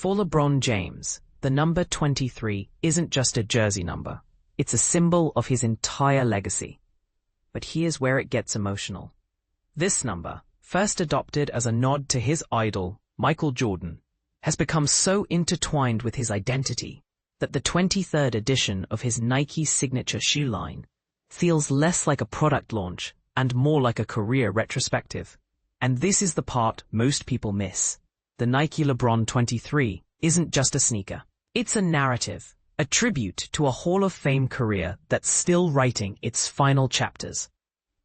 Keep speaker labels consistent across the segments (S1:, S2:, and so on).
S1: For LeBron James, the number 23 isn't just a jersey number. It's a symbol of his entire legacy. But here's where it gets emotional. This number, first adopted as a nod to his idol, Michael Jordan, has become so intertwined with his identity that the 23rd edition of his Nike signature shoe line feels less like a product launch and more like a career retrospective. And this is the part most people miss. The Nike LeBron 23 isn't just a sneaker. It's a narrative, a tribute to a Hall of Fame career that's still writing its final chapters.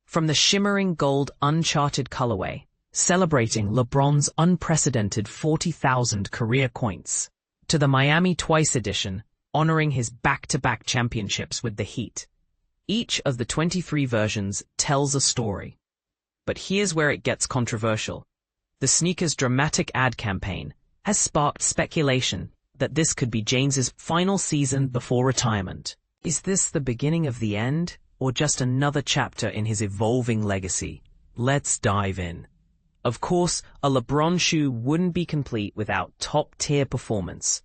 S1: From the shimmering gold Uncharted colorway, celebrating LeBron's unprecedented 40,000 career points, to the Miami Twice edition, honoring his back-to-back championships with the Heat. Each of the 23 versions tells a story. But here's where it gets controversial. The sneaker's dramatic ad campaign has sparked speculation that this could be James's final season before retirement. Is this the beginning of the end, or just another chapter in his evolving legacy? Let's dive in. Of course, a LeBron shoe wouldn't be complete without top-tier performance.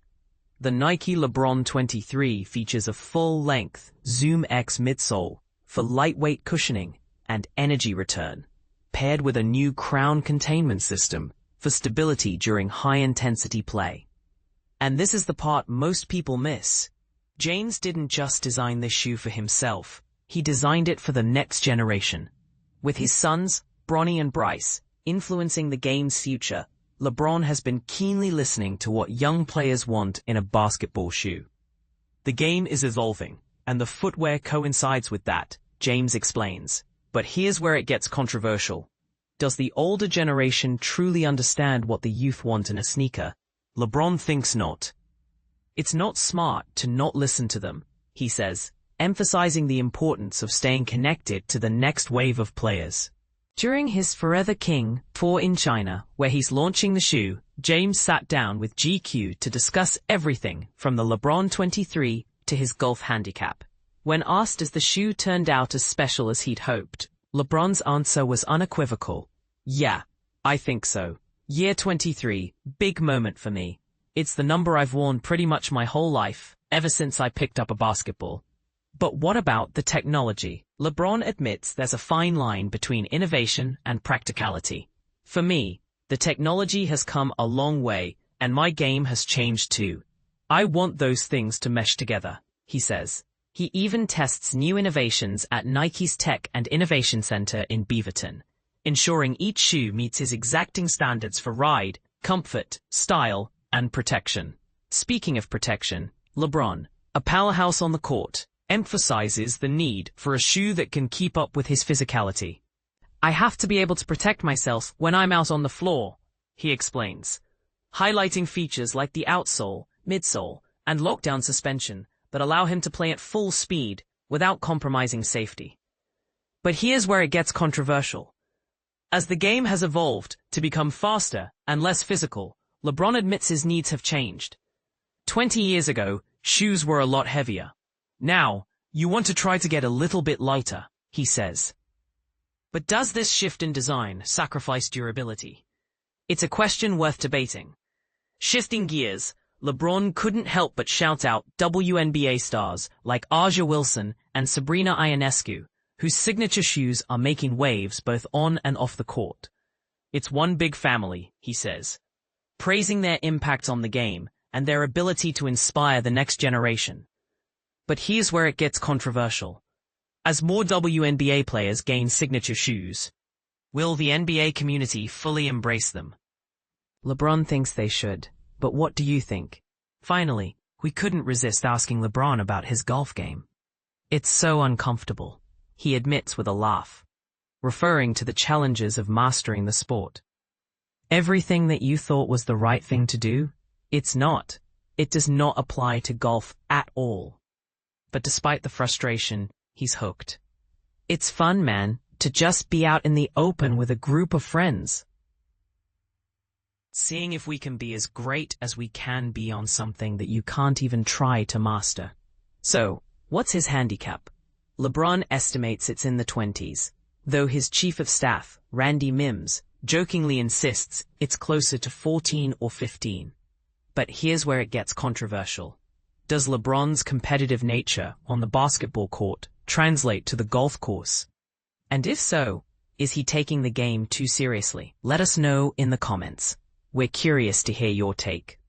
S1: The Nike LeBron 23 features a full-length ZoomX midsole for lightweight cushioning and energy return, paired with a new crown containment system for stability during high-intensity play. And this is the part most people miss. James didn't just design this shoe for himself, he designed it for the next generation. With his sons, Bronny and Bryce, influencing the game's future, LeBron has been keenly listening to what young players want in a basketball shoe. The game is evolving, and the footwear coincides with that, James explains. But here's where it gets controversial. Does the older generation truly understand what the youth want in a sneaker? LeBron thinks not. It's not smart to not listen to them, he says, emphasizing the importance of staying connected to the next wave of players. During his Forever King tour in China, where he's launching the shoe, James sat down with GQ to discuss everything from the LeBron 23 to his golf handicap. When asked if the shoe turned out as special as he'd hoped, LeBron's answer was unequivocal. Yeah, I think so. Year 23, big moment for me. It's the number I've worn pretty much my whole life, ever since I picked up a basketball. But what about the technology? LeBron admits there's a fine line between innovation and practicality. For me, the technology has come a long way, and my game has changed too. I want those things to mesh together, he says. He even tests new innovations at Nike's Tech and Innovation Center in Beaverton, ensuring each shoe meets his exacting standards for ride, comfort, style, and protection. Speaking of protection, LeBron, a powerhouse on the court, emphasizes the need for a shoe that can keep up with his physicality. I have to be able to protect myself when I'm out on the floor, he explains, highlighting features like the outsole, midsole, and lockdown suspension that allow him to play at full speed without compromising safety. But here's where it gets controversial. As the game has evolved to become faster and less physical, LeBron admits his needs have changed. 20 years ago, shoes were a lot heavier. Now, you want to try to get a little bit lighter, he says. But does this shift in design sacrifice durability? It's a question worth debating. Shifting gears, LeBron couldn't help but shout out WNBA stars like Aja Wilson and Sabrina Ionescu, whose signature shoes are making waves both on and off the court. It's one big family, he says, praising their impact on the game and their ability to inspire the next generation. But here's where it gets controversial. As more WNBA players gain signature shoes, will the NBA community fully embrace them? LeBron thinks they should, but what do you think? Finally, we couldn't resist asking LeBron about his golf game. It's so uncomfortable, he admits with a laugh, referring to the challenges of mastering the sport. Everything that you thought was the right thing to do, it's not. It does not apply to golf at all. But despite the frustration, he's hooked. It's fun, man, to just be out in the open with a group of friends. Seeing if we can be as great as we can be on something that you can't even try to master. So, what's his handicap? LeBron estimates it's in the 20s, though his chief of staff, Randy Mims, jokingly insists it's closer to 14 or 15. But here's where it gets controversial. Does LeBron's competitive nature on the basketball court translate to the golf course? And if so, is he taking the game too seriously? Let us know in the comments. We're curious to hear your take.